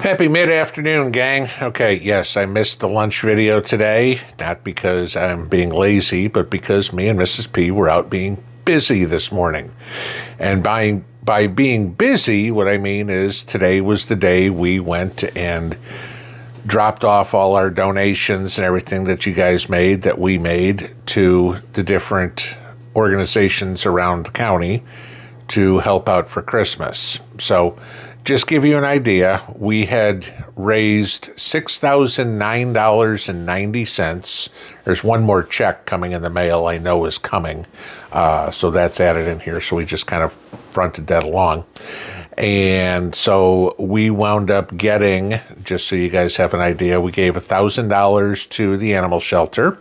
Happy mid-afternoon, gang. Okay, yes, I missed the lunch video today, not because I'm being lazy, but because me and Mrs. P were out being busy this morning. And by being busy, what I mean is today was the day we went and dropped off all our donations and everything that you guys made, that we made, to the different organizations around the county to help out for Christmas. So just give you an idea, we had raised $6,009.90. There's one more check coming in the mail I know is coming, so that's added in here, so we just kind of fronted that along. And so we wound up getting, just so you guys have an idea, we gave $1,000 to the animal shelter.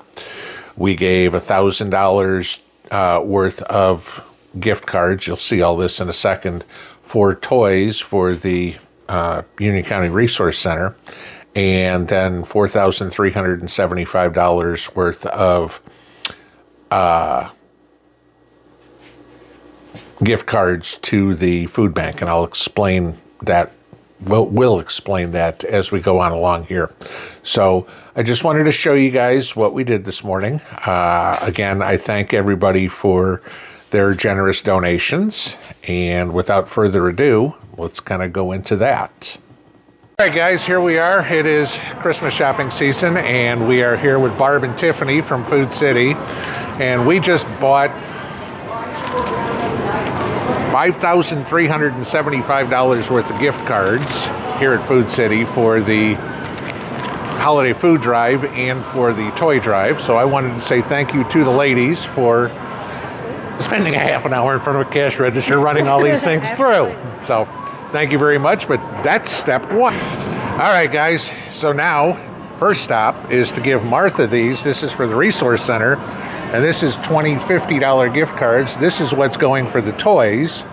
We gave $1,000 worth of gift cards. You'll see all this in a second, for toys for the Union County Resource Center, and then $4,375 worth of gift cards to the food bank, and I'll explain that. We'll explain that as we go on along here. So I just wanted to show you guys what we did this morning. Again, I thank everybody for their generous donations, and without further ado, let's kind of go into that. All right, guys, here we are. It is Christmas shopping season, and we are here with Barb and Tiffany from Food City, and we just bought $5,375 worth of gift cards here at Food City for the holiday food drive and for the toy drive. So I wanted to say thank you to the ladies for spending a half an hour in front of a cash register running all these things through. So thank you very much, but that's step one. All right, guys, so now first stop is to give Martha these. This is for the Resource Center, and this is $50 gift cards. This is what's going for the toys,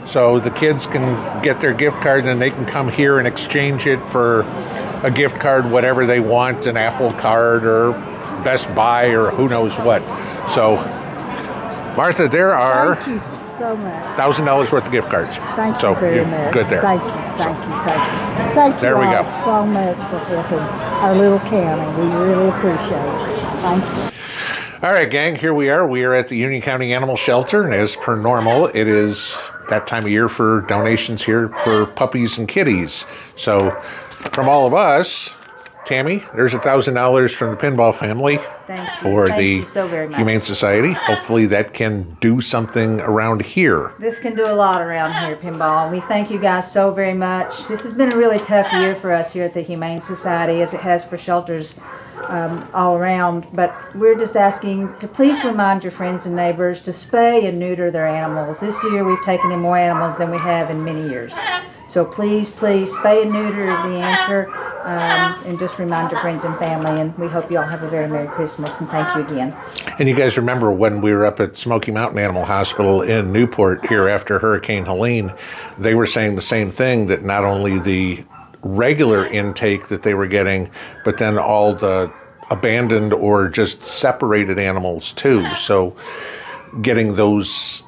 so the kids can get their gift card and they can come here and exchange it for a gift card, whatever they want, an Apple card or Best Buy or who knows what. So Martha, there are Thank you so much. $1,000 worth of gift cards. Thank you very much. Good there. Thank you. Thank you there we all go. so much for helping our little county. We really appreciate it. Thank you. All right, gang, here we are. We are at the Union County Animal Shelter, and as per normal, it is that time of year for donations here for puppies and kitties. So from all of us, Tammy, there's $1,000 from the Pinball family for the so very much. Humane Society. Hopefully that can do something around here. This can do a lot around here, Pinball. We thank you guys so very much. This has been a really tough year for us here at the Humane Society, as it has for shelters all around. But we're just asking to please remind your friends and neighbors to spay and neuter their animals. This year we've taken in more animals than we have in many years. So please, spay and neuter is the answer. And just remind your friends and family, and we hope you all have a very Merry Christmas, and thank you again. And you guys remember when we were up at Smoky Mountain Animal Hospital in Newport here after Hurricane Helene, they were saying the same thing, that not only the regular intake that they were getting, but then all the abandoned or just separated animals too. So getting those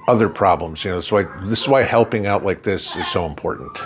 other problems, so this is why helping out like this is so important.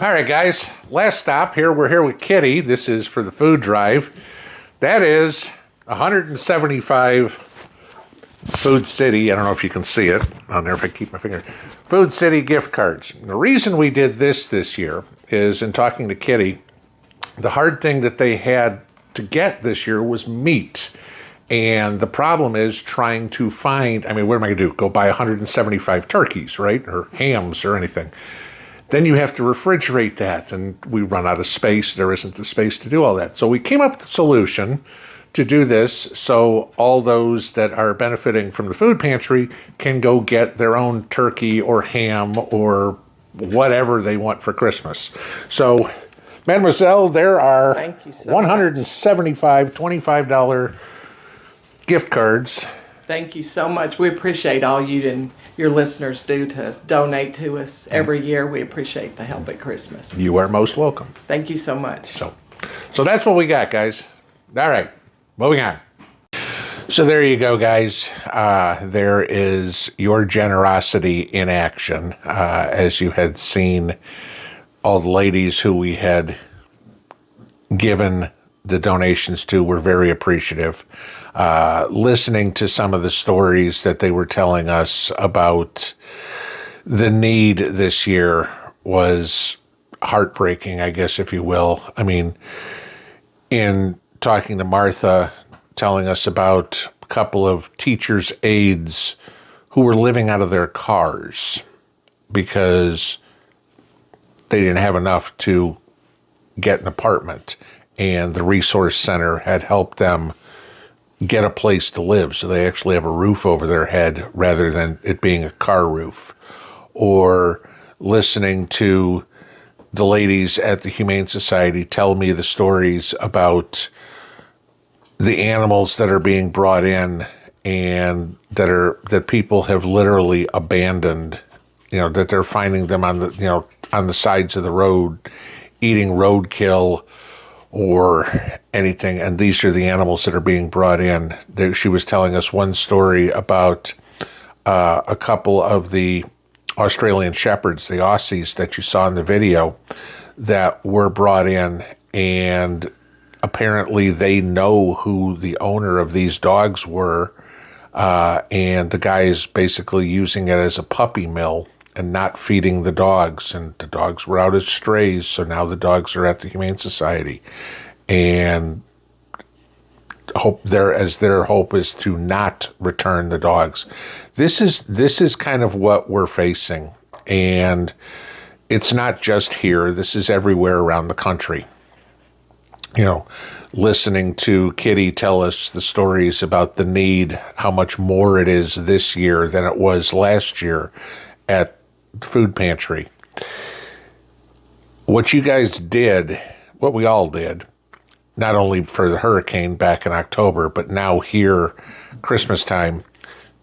All right, guys. Last stop here. We're here with Kitty. This is for the food drive. That is 175 Food City. I don't know if you can see it on there if I keep my finger. Food City gift cards. The reason we did this year is, in talking to Kitty, the hard thing that they had to get this year was meat. And the problem is trying to find, I mean, what am I going to do? Go buy 175 turkeys, right? Or hams or anything. Then you have to refrigerate that, and we run out of space. There isn't the space to do all that. So we came up with a solution to do this so all those that are benefiting from the food pantry can go get their own turkey or ham or whatever they want for Christmas. So, Mademoiselle, there are Thank you so 175 $25 gift cards. Thank you so much. We appreciate all you and your listeners do to donate to us every year. We appreciate the help at Christmas. You are most welcome. Thank you so much. So that's what we got, guys. All right, moving on. So there you go, guys. There is your generosity in action. As you had seen, all the ladies who we had given the donations to were very appreciative. Listening to some of the stories that they were telling us about the need this year was heartbreaking, I guess, if you will. I mean, in talking to Martha, telling us about a couple of teachers' aides who were living out of their cars because they didn't have enough to get an apartment, and the resource center had helped them get a place to live, so they actually have a roof over their head rather than it being a car roof. Or listening to the ladies at the Humane Society tell me the stories about the animals that are being brought in and that people have literally abandoned, that they're finding them on the sides of the road eating roadkill or anything, and these are the animals that are being brought in. She was telling us one story about a couple of the Australian Shepherds, the Aussies that you saw in the video, that were brought in, and apparently they know who the owner of these dogs were, and the guy is basically using it as a puppy mill and not feeding the dogs, and the dogs were out as strays, so now the dogs are at the Humane Society, and their hope is to not return the dogs. This is kind of what we're facing, and it's not just here. This is everywhere around the country. Listening to Kitty tell us the stories about the need, how much more it is this year than it was last year at food pantry. What you guys did, what we all did, not only for the hurricane back in October, but now here, Christmas time,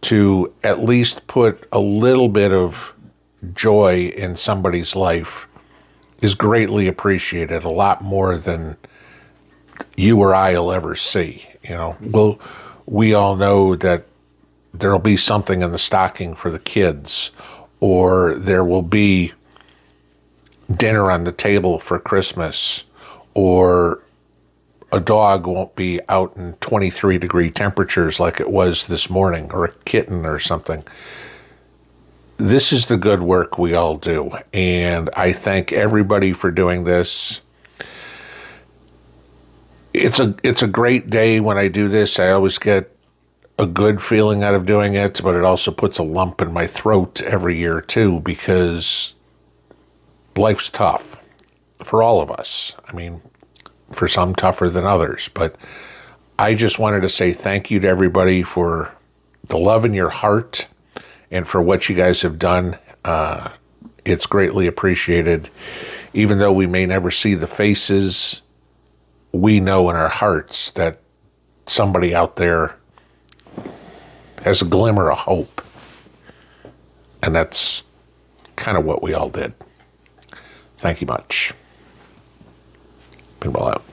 to at least put a little bit of joy in somebody's life is greatly appreciated, a lot more than you or I'll ever see. We all know that there'll be something in the stocking for the kids, or there will be dinner on the table for Christmas, or a dog won't be out in 23-degree temperatures like it was this morning, or a kitten or something. This is the good work we all do, and I thank everybody for doing this. It's a great day when I do this. I always get a good feeling out of doing it, but it also puts a lump in my throat every year too, because life's tough for all of us. I mean, for some tougher than others, but I just wanted to say thank you to everybody for the love in your heart and for what you guys have done. It's greatly appreciated. Even though we may never see the faces, we know in our hearts that somebody out there has a glimmer of hope. And that's kind of what we all did. Thank you much. Pinball out.